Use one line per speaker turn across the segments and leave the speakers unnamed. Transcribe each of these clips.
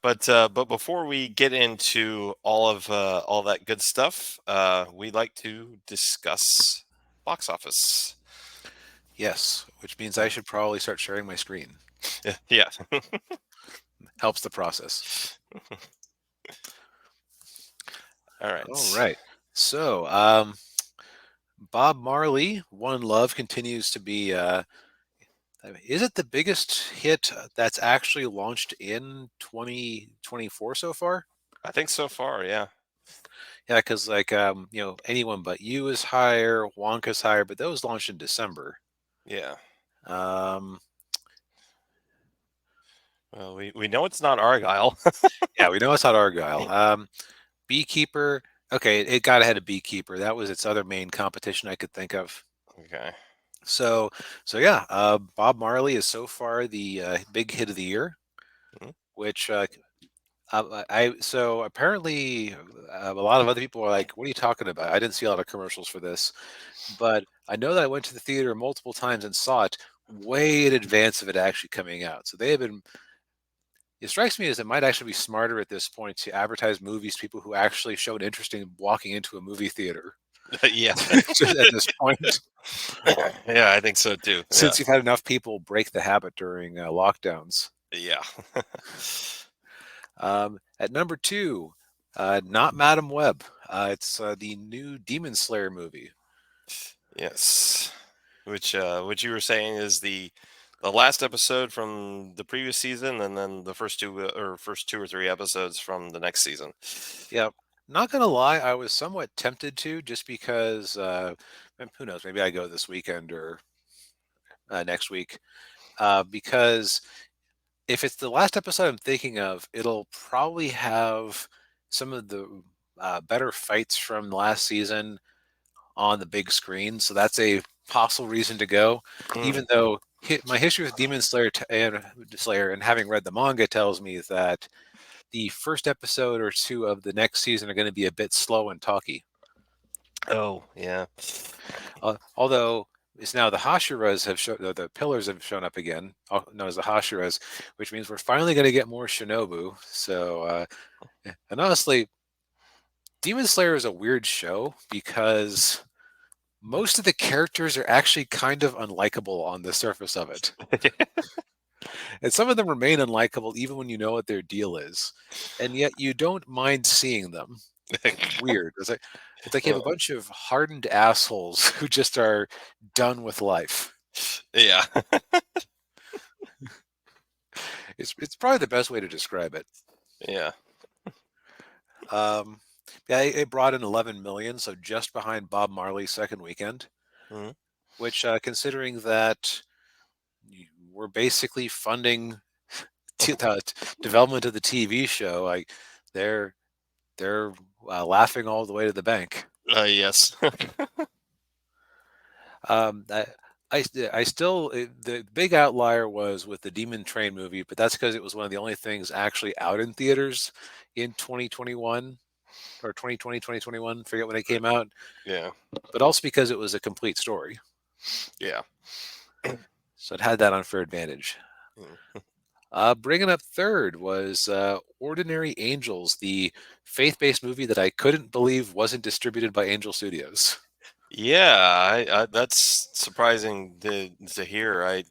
But before we get into all that good stuff, we'd like to discuss box office.
Yes, which means I should probably start sharing my screen.
Yeah.
Helps the process.
All
All
right.
right. So, Bob Marley, One Love continues to be. Is it the biggest hit that's actually launched in 2024 so far?
I think so far, yeah.
Yeah, because Anyone But You is higher, Wonka's higher, but those launched in December.
Yeah.
Um,
Well, we know it's not Argyle.
yeah, we know it's not Argyle. Beekeeper. Okay, it got ahead of Beekeeper. That was its other main competition I could think of.
Okay.
So, Bob Marley is so far the big hit of the year,
Mhm.
which so apparently a lot of other people are like, "What are you talking about?" I didn't see a lot of commercials for this, but I know that I went to the theater multiple times and saw it way in advance of it actually coming out. So they have been. It strikes me as it might actually be smarter at this point to advertise movies to people who actually showed interest in walking into a movie theater.
Yeah.
Just at this point,
Yeah, I think so too. Yeah.
since you've had enough people break the habit during lockdowns.
Yeah.
At number two, not Madam Web. It's the new Demon Slayer movie.
Yes. Which you were saying is the last episode from the previous season, and then the first two or three episodes from the next season.
Yeah, not gonna lie, I was somewhat tempted to just because who knows, maybe I go this weekend or next week. Because if it's the last episode I'm thinking of, it'll probably have some of the better fights from last season on the big screen. So that's a possible reason to go.
Mm.
Even though my history with Demon Slayer and having read the manga tells me that the first episode or two of the next season are going to be a bit slow and talky.
Oh, yeah.
Although it's now the Hashiras have shown, the pillars have shown up again, known as the Hashiras, which means we're finally going to get more Shinobu. So, and honestly, Demon Slayer is a weird show because most of the characters are actually kind of unlikable on the surface of it. And some of them remain unlikable even when you know what their deal is. And yet you don't mind seeing them. It's weird. It's like you have a
Uh,
bunch of hardened assholes who just are done with life.
yeah.
It's probably the best way to describe it.
Yeah.
Um, yeah, it brought in 11 million, so just behind Bob Marley's second weekend.
Mhm.
Which, considering that we're basically funding the development of the TV show, like they're they're laughing all the way to the bank.
Yes.
Um, I, I still the big outlier was with the Demon Train movie, but that's because it was one of the only things actually out in theaters in 2021 or 2020 2021. Forget when it came out,
Yeah.
but also because it was a complete story,
Yeah.
so it had that unfair advantage.
Mm.
Bringing up third was Ordinary Angels, the faith-based movie that I couldn't believe wasn't distributed by Angel Studios.
Yeah, that's surprising to hear.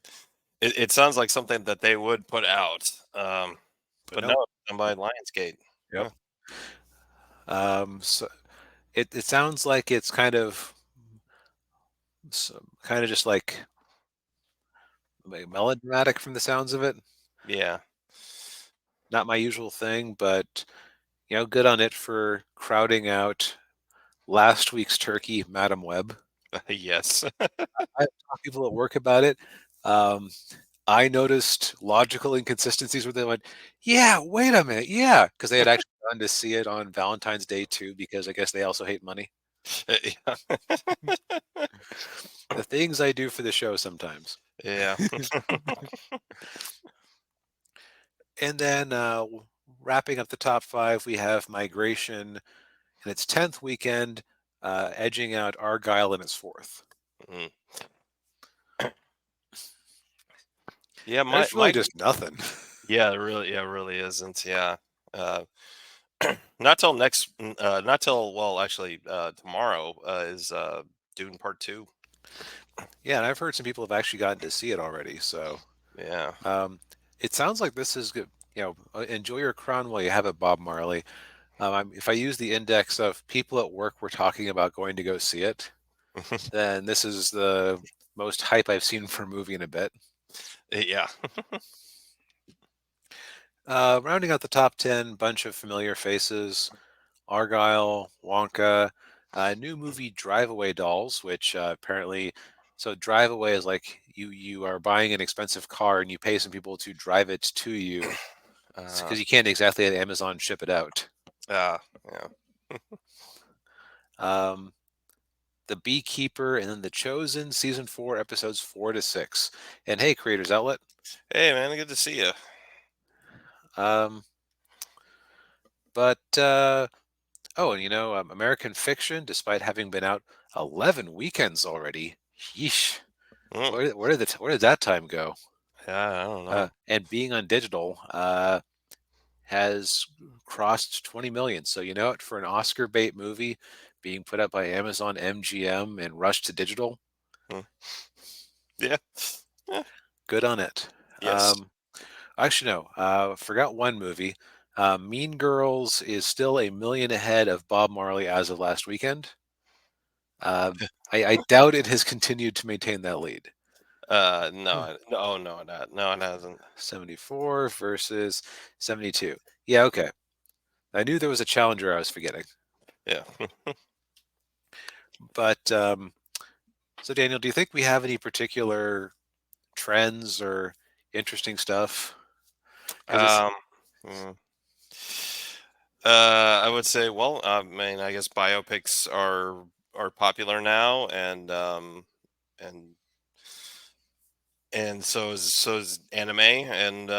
It sounds like something that they would put out.
But
But no,
nope.
it's done by Lionsgate.
Yep.
Huh.
So it sounds like it's kind of just like melodramatic from the sounds of it.
Yeah.
Not my usual thing, but good on it for crowding out last week's turkey, Madam Web.
Yes.
I've talked to people at work about it. Um, I noticed logical inconsistencies where they went, "Yeah, wait a minute, yeah," because they had actually gone to see it on Valentine's Day too, because I guess they also hate money.
Yeah.
The things I do for the show sometimes.
Yeah.
And then wrapping up the top five, we have Migration in its 10th weekend, edging out Argyle in its fourth.
Mm. Yeah,
There's really just nothing.
Yeah, it really isn't. Yeah. Uh, not till not till, well, actually, tomorrow is Dune Part 2.
Yeah, and I've heard some people have actually gotten to see it already. So
Yeah.
um, it sounds like this is good. Enjoy your crown while you have it, Bob Marley. If I use the index of people at work were talking about going to go see it, then this is the most hype I've seen for a movie in a bit.
Yeah.
Rounding out the top 10, bunch of familiar faces: Argyle, Wonka, new movie Drive Away Dolls, which apparently, so Drive Away is like you are buying an expensive car and you pay some people to drive it to you
Uh,
because you can't exactly at Amazon ship it out.
yeah. Yeah.
Um, The Beekeeper, and then The Chosen, season 4, episodes 4 to 6. And hey, Creators Outlet.
Hey, man, good to see you.
Um, but oh, and American Fiction, despite having been out 11 weekends already, yeesh,
Mm,
where did that time go?
yeah, I don't know.
And being on digital has crossed 20 million. So for an Oscar bait movie being put up by Amazon, MGM, and rushed to digital,
Mm, yeah. Eh,
good on it.
yes.
Um, Actually, no. Forgot one movie. Mean Girls is still a million ahead of Bob Marley as of last weekend. I doubt it has continued to maintain that lead.
No, no, oh, no, no, it hasn't.
74 versus 72. Yeah, okay. I knew there was a challenger I was forgetting.
Yeah.
But so, Daniel, do you think we have any particular trends or interesting stuff? Because it's,
Um, mm, I would say, well, I mean, I guess biopics are popular now, and so is anime and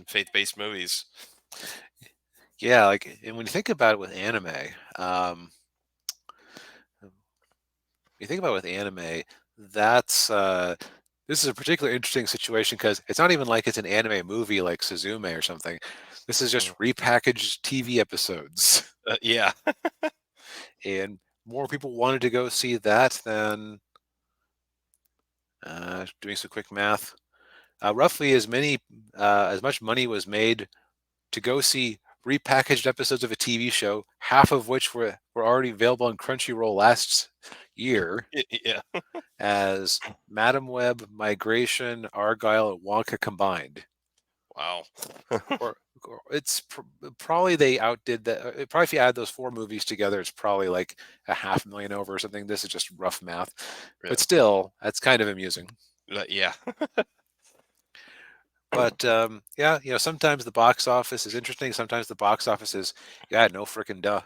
faith-based movies.
yeah, like, and when you think about it with anime, um, you think about it with anime, that's this is a particularly interesting situation because it's not even like it's an anime movie like Suzume or something. This is
Mm.
just repackaged TV episodes,
Yeah.
and more people wanted to go see that than doing some quick math. Roughly as much money was made to go see repackaged episodes of a TV show, half of which were already available on Crunchyroll last year,
Yeah.
as Madam Web, Migration, Argyle, and Wonka combined.
Wow.
Or probably they outdid that. Probably if you add those four movies together, it's probably like a 500,000 over or something. This is just rough math, but
Yeah.
still, that's kind of amusing.
Yeah.
But yeah, sometimes the box office is interesting. Sometimes the box office is, yeah, no freaking duh.